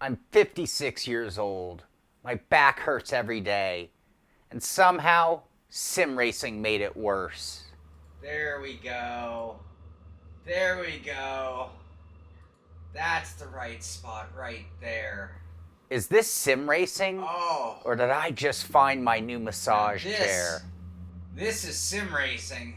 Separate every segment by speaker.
Speaker 1: I'm 56 years old. My back hurts every day. And somehow, sim racing made it worse. There we go. There we go. That's the right spot right there. Is this sim racing?
Speaker 2: Oh.
Speaker 1: Or did I just find my new massage chair?
Speaker 2: This is sim racing.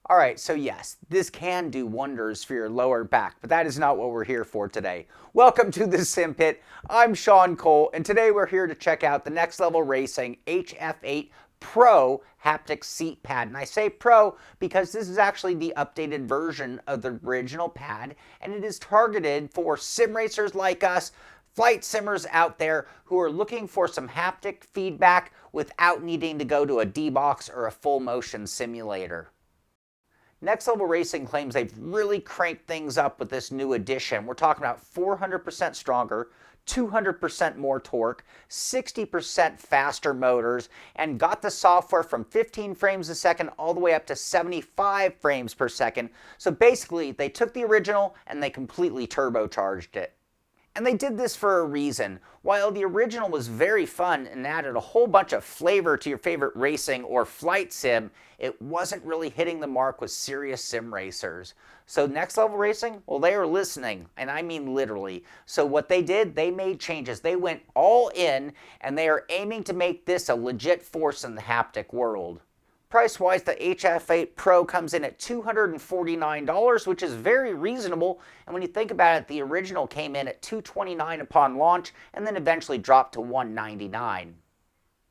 Speaker 1: All right, so yes, this can do wonders for your lower back, but that is not what we're here for today. Welcome to the Simpit. I'm Sean Cole, and today we're here to check out the Next Level Racing HF8 Pro haptic seat pad. And I say Pro because this is actually the updated version of the original pad, and it is targeted for sim racers like us, flight simmers out there who are looking for some haptic feedback without needing to go to a D-Box or a full motion simulator. Next Level Racing claims they've really cranked things up with this new edition. We're talking about 400% stronger, 200% more torque, 60% faster motors, and got the software from 15 frames a second all the way up to 75 frames per second. So basically, they took the original and they completely turbocharged it. And they did this for a reason. While the original was very fun and added a whole bunch of flavor to your favorite racing or flight sim, it wasn't really hitting the mark with serious sim racers. So Next Level Racing, well, they are listening, and I mean literally. So what they did, they made changes. They went all in, and they are aiming to make this a legit force in the haptic world. Price-wise, the HF8 Pro comes in at $249, which is very reasonable. And when you think about it, the original came in at $229 upon launch and then eventually dropped to $199.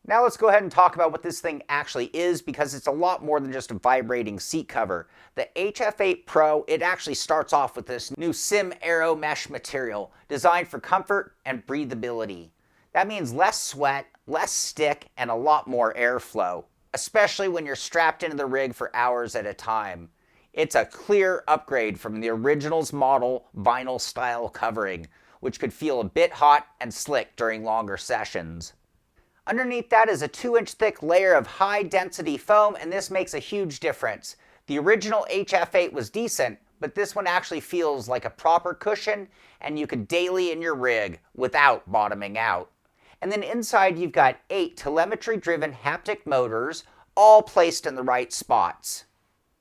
Speaker 1: Now let's go ahead and talk about what this thing actually is, because it's a lot more than just a vibrating seat cover. The HF8 Pro, it actually starts off with this new Sim Aero mesh material designed for comfort and breathability. That means less sweat, less stick, and a lot more airflow, especially when you're strapped into the rig for hours at a time. It's a clear upgrade from the original's model vinyl style covering, which could feel a bit hot and slick during longer sessions. Underneath that is a 2-inch thick layer of high density foam, and this makes a huge difference. The original HF8 was decent, but this one actually feels like a proper cushion, and you could daily in your rig without bottoming out. And then inside you've got 8 telemetry-driven haptic motors, all placed in the right spots.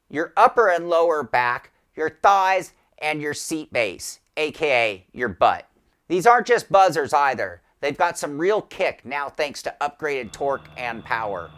Speaker 1: Your upper and lower back, your thighs, and your seat base, aka your butt. These aren't just buzzers either. They've got some real kick now thanks to upgraded torque and power.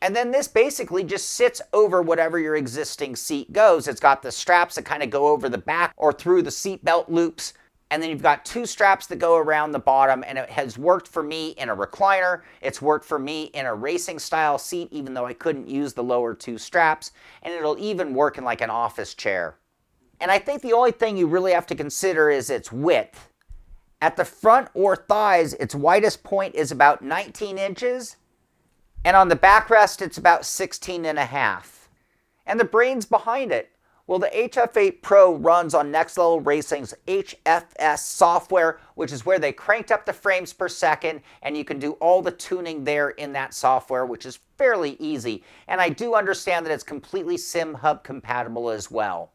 Speaker 1: And then this basically just sits over whatever your existing seat goes. It's got the straps that kind of go over the back or through the seat belt loops. And then you've got 2 straps that go around the bottom, and it has worked for me in a recliner. It's worked for me in a racing style seat, even though I couldn't use the lower 2 straps. And it'll even work in like an office chair. And I think the only thing you really have to consider is its width. At the front or thighs, its widest point is about 19 inches. And on the backrest, it's about 16.5. And the brains behind it, well, the HF8 Pro runs on Next Level Racing's HFS software, which is where they cranked up the frames per second, and you can do all the tuning there in that software, which is fairly easy. And I do understand that it's completely SimHub compatible as well.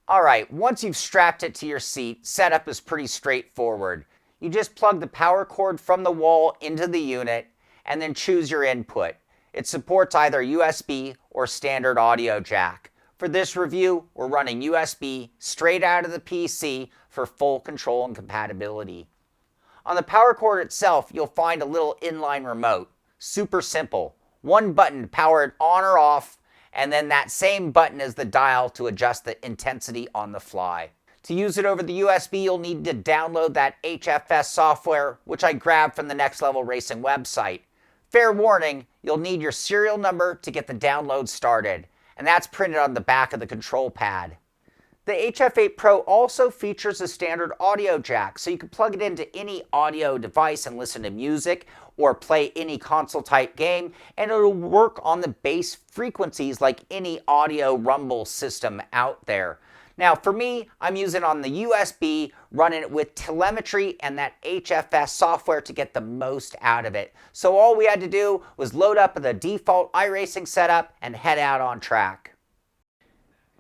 Speaker 1: All right, once you've strapped it to your seat, setup is pretty straightforward. You just plug the power cord from the wall into the unit, and then choose your input. It supports either USB or standard audio jack. For this review, we're running USB straight out of the PC for full control and compatibility. On the power cord itself, you'll find a little inline remote. Super simple. One button to power it on or off, and then that same button is the dial to adjust the intensity on the fly. To use it over the USB, you'll need to download that HFS software, which I grabbed from the Next Level Racing website. Fair warning, you'll need your serial number to get the download started, and that's printed on the back of the control pad. The HF8 Pro also features a standard audio jack, so you can plug it into any audio device and listen to music or play any console type game, and it'll work on the bass frequencies like any audio rumble system out there. Now for me, I'm using it on the USB, running it with telemetry and that HFS software to get the most out of it. So all we had to do was load up the default iRacing setup and head out on track.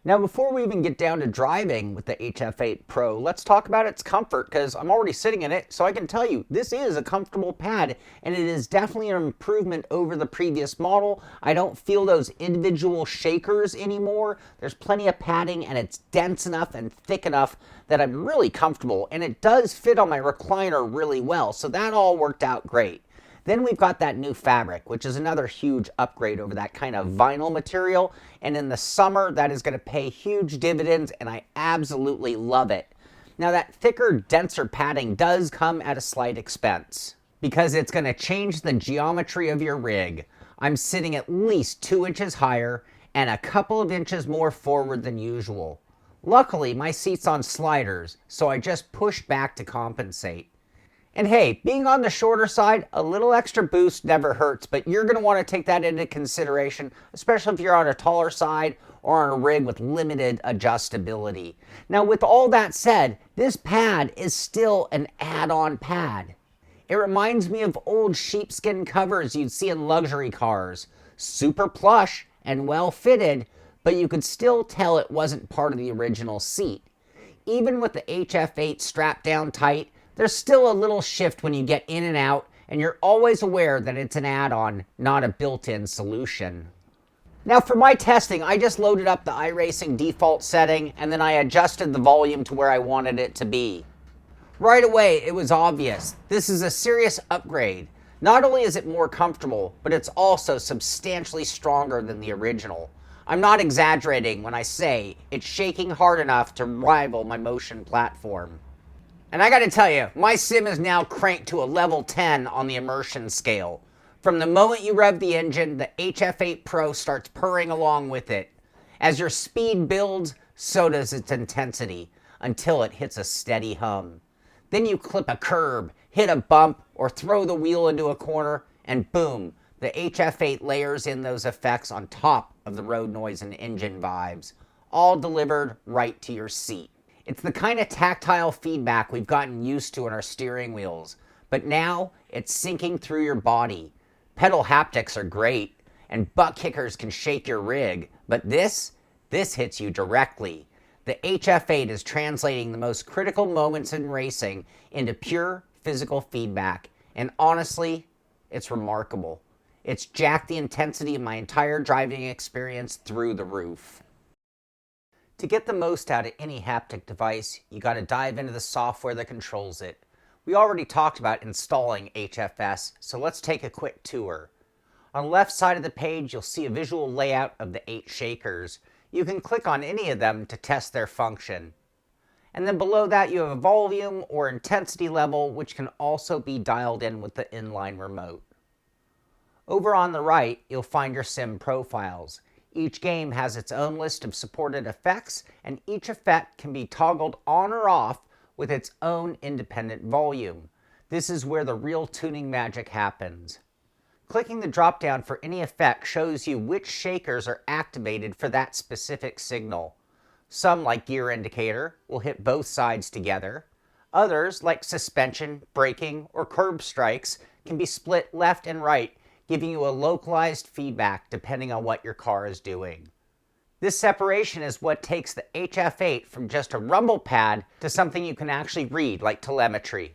Speaker 1: Now before we even get down to driving with the HF8 Pro, let's talk about its comfort, because I'm already sitting in it, so I can tell you this is a comfortable pad, and it is definitely an improvement over the previous model. I don't feel those individual shakers anymore. There's plenty of padding, and it's dense enough and thick enough that I'm really comfortable, and it does fit on my recliner really well, so that all worked out great. Then we've got that new fabric, which is another huge upgrade over that kind of vinyl material. And in the summer, that is going to pay huge dividends, and I absolutely love it. Now that thicker, denser padding does come at a slight expense, because it's going to change the geometry of your rig. I'm sitting at least 2 inches higher and a couple of inches more forward than usual. Luckily, my seat's on sliders, so I just pushed back to compensate. And hey, being on the shorter side, a little extra boost never hurts, but you're going to want to take that into consideration, especially if you're on a taller side or on a rig with limited adjustability. Now, with all that said, this pad is still an add-on pad. It reminds me of old sheepskin covers you'd see in luxury cars. Super plush and well fitted, but you could still tell it wasn't part of the original seat. Even with the HF8 strapped down tight, there's still a little shift when you get in and out, and you're always aware that it's an add-on, not a built-in solution. Now for my testing, I just loaded up the iRacing default setting, and then I adjusted the volume to where I wanted it to be. Right away, it was obvious. This is a serious upgrade. Not only is it more comfortable, but it's also substantially stronger than the original. I'm not exaggerating when I say it's shaking hard enough to rival my motion platform. And I gotta tell you, my sim is now cranked to a level 10 on the immersion scale. From the moment you rev the engine, the HF8 Pro starts purring along with it. As your speed builds, so does its intensity, until it hits a steady hum. Then you clip a curb, hit a bump, or throw the wheel into a corner, and boom, the HF8 layers in those effects on top of the road noise and engine vibes, all delivered right to your seat. It's the kind of tactile feedback we've gotten used to in our steering wheels, but now it's sinking through your body. Pedal haptics are great, and butt kickers can shake your rig, but this hits you directly. The HF8 is translating the most critical moments in racing into pure physical feedback, and honestly, it's remarkable. It's jacked the intensity of my entire driving experience through the roof. To get the most out of any haptic device, you got to dive into the software that controls it. We already talked about installing HFS, so let's take a quick tour. On the left side of the page, you'll see a visual layout of the 8 shakers. You can click on any of them to test their function. And then below that, you have a volume or intensity level, which can also be dialed in with the inline remote. Over on the right, you'll find your sim profiles. Each game has its own list of supported effects, and each effect can be toggled on or off with its own independent volume. This is where the real tuning magic happens. Clicking the drop-down for any effect shows you which shakers are activated for that specific signal. Some, like gear indicator, will hit both sides together. Others, like suspension, braking, or curb strikes, can be split left and right, giving you a localized feedback depending on what your car is doing. This separation is what takes the HF8 from just a rumble pad to something you can actually read, like telemetry.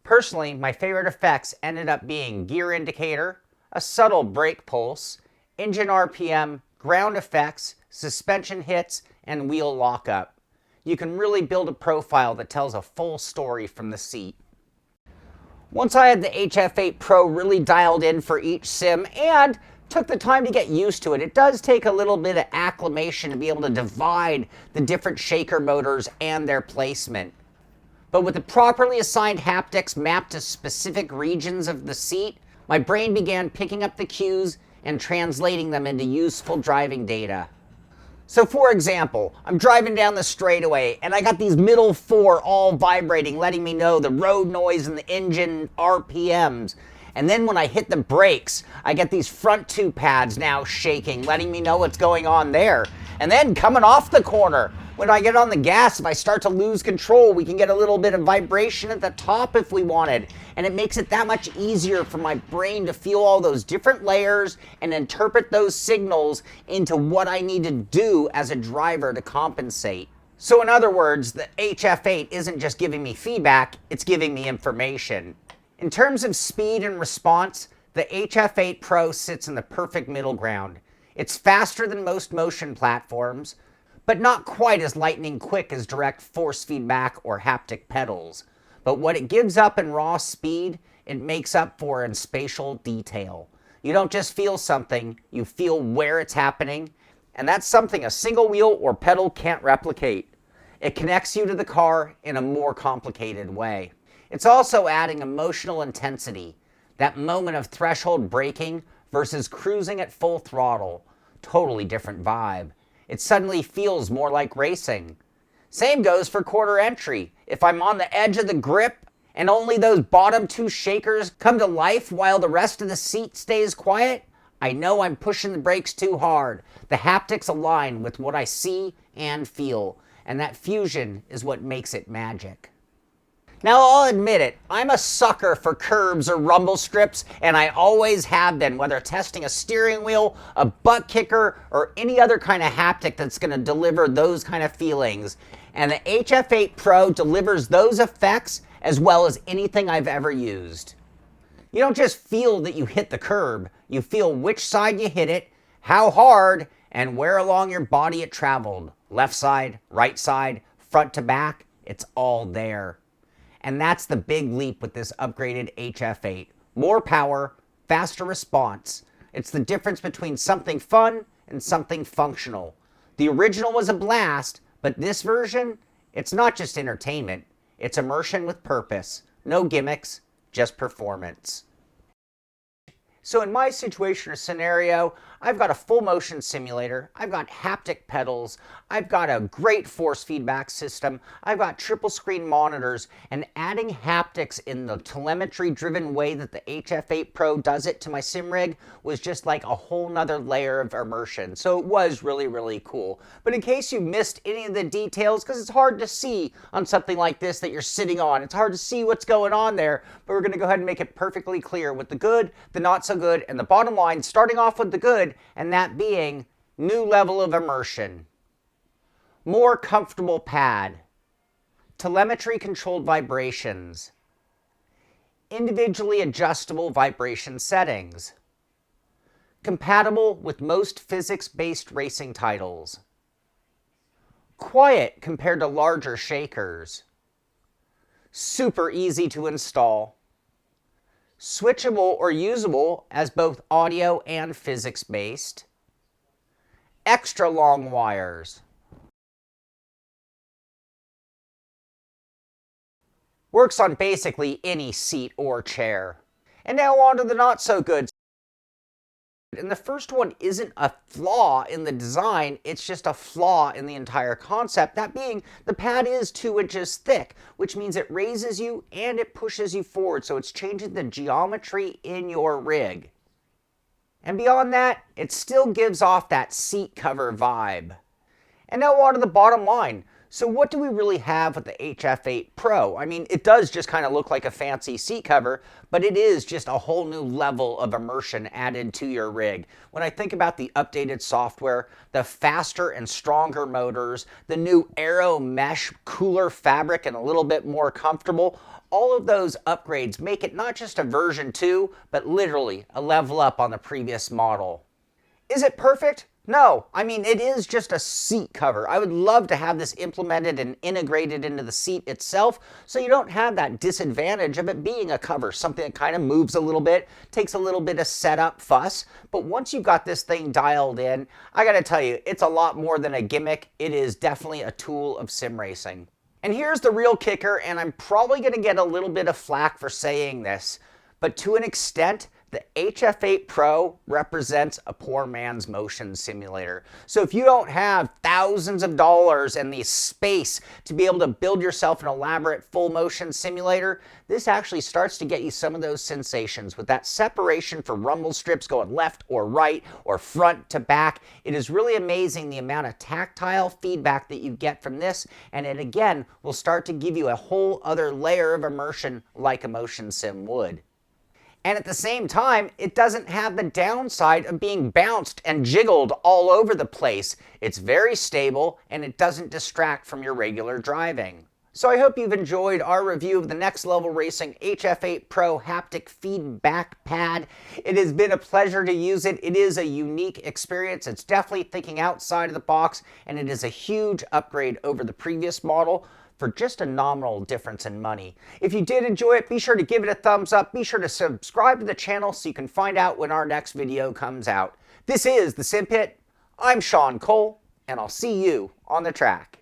Speaker 1: Personally, my favorite effects ended up being gear indicator, a subtle brake pulse, engine RPM, ground effects, suspension hits, and wheel lockup. You can really build a profile that tells a full story from the seat. Once I had the HF8 Pro really dialed in for each sim and took the time to get used to it, it does take a little bit of acclimation to be able to divide the different shaker motors and their placement. But with the properly assigned haptics mapped to specific regions of the seat, my brain began picking up the cues and translating them into useful driving data. So for example, I'm driving down the straightaway and I got these middle 4 all vibrating, letting me know the road noise and the engine RPMs. And then when I hit the brakes, I get these front 2 pads now shaking, letting me know what's going on there. And then coming off the corner, When I get on the gas, if I start to lose control, we can get a little bit of vibration at the top if we wanted. And it makes it that much easier for my brain to feel all those different layers and interpret those signals into what I need to do as a driver to compensate. So in other words, the HF8 isn't just giving me feedback, it's giving me information. In terms of speed and response, the HF8 Pro sits in the perfect middle ground. It's faster than most motion platforms, but not quite as lightning quick as direct force feedback or haptic pedals. But what it gives up in raw speed, it makes up for in spatial detail. You don't just feel something, you feel where it's happening, and that's something a single wheel or pedal can't replicate. It connects you to the car in a more complicated way. It's also adding emotional intensity, that moment of threshold braking versus cruising at full throttle. Totally different vibe. It suddenly feels more like racing. Same goes for quarter entry. If I'm on the edge of the grip and only those bottom two shakers come to life while the rest of the seat stays quiet, I know I'm pushing the brakes too hard. The haptics align with what I see and feel, and that fusion is what makes it magic. Now, I'll admit it, I'm a sucker for curbs or rumble strips, and I always have been, whether testing a steering wheel, a butt kicker, or any other kind of haptic that's going to deliver those kind of feelings. And the HF8 Pro delivers those effects as well as anything I've ever used. You don't just feel that you hit the curb, you feel which side you hit it, how hard, and where along your body it traveled. Left side, right side, front to back, it's all there. And that's the big leap with this upgraded HF8. More power, faster response. It's the difference between something fun and something functional. The original was a blast, but this version, it's not just entertainment. It's immersion with purpose. No gimmicks, just performance. So in my situation or scenario, I've got a full motion simulator, I've got haptic pedals, I've got a great force feedback system, I've got triple screen monitors, and adding haptics in the telemetry driven way that the HF8 Pro does it to my sim rig was just like a whole nother layer of immersion. So it was really, really cool. But in case you missed any of the details, because it's hard to see on something like this that you're sitting on, it's hard to see what's going on there, but we're going to go ahead and make it perfectly clear with the good, the not so good, and the bottom line, starting off with the good, and that being new level of immersion, more comfortable pad, telemetry controlled vibrations, individually adjustable vibration settings, compatible with most physics-based racing titles, quiet compared to larger shakers, super easy to install, switchable or usable as both audio and physics-based, extra long wires, works on basically any seat or chair. And now on to the not so good. And the first one isn't a flaw in the design, it's just a flaw in the entire concept. That being, the pad is 2 inches thick, which means it raises you and it pushes you forward, so it's changing the geometry in your rig. And beyond that, it still gives off that seat cover vibe. And now on to the bottom line. So what do we really have with the HF8 Pro? I mean, it does just kind of look like a fancy seat cover, but it is just a whole new level of immersion added to your rig. When I think about the updated software, the faster and stronger motors, the new aero mesh cooler fabric and a little bit more comfortable, all of those upgrades make it not just a version 2, but literally a level up on the previous model. Is it perfect? No, I mean, it is just a seat cover. I would love to have this implemented and integrated into the seat itself so you don't have that disadvantage of it being a cover, something that kind of moves a little bit, takes a little bit of setup fuss. But once you've got this thing dialed in, I gotta tell you, it's a lot more than a gimmick. It is definitely a tool of sim racing. And here's the real kicker, and I'm probably gonna get a little bit of flack for saying this, but to an extent, The HF8 Pro represents a poor man's motion simulator. So if you don't have thousands of dollars and the space to be able to build yourself an elaborate full motion simulator, this actually starts to get you some of those sensations with that separation for rumble strips going left or right or front to back. It is really amazing the amount of tactile feedback that you get from this, and it again will start to give you a whole other layer of immersion like a motion sim would. And at the same time, it doesn't have the downside of being bounced and jiggled all over the place. It's very stable and it doesn't distract from your regular driving. So I hope you've enjoyed our review of the Next Level Racing HF8 Pro haptic feedback pad. It has been a pleasure to use it. It is a unique experience. It's definitely thinking outside of the box, and it is a huge upgrade over the previous model for just a nominal difference in money. If you did enjoy it, be sure to give it a thumbs up. Be sure to subscribe to the channel so you can find out when our next video comes out. This is the Simpit. I'm Sean Cole, and I'll see you on the track.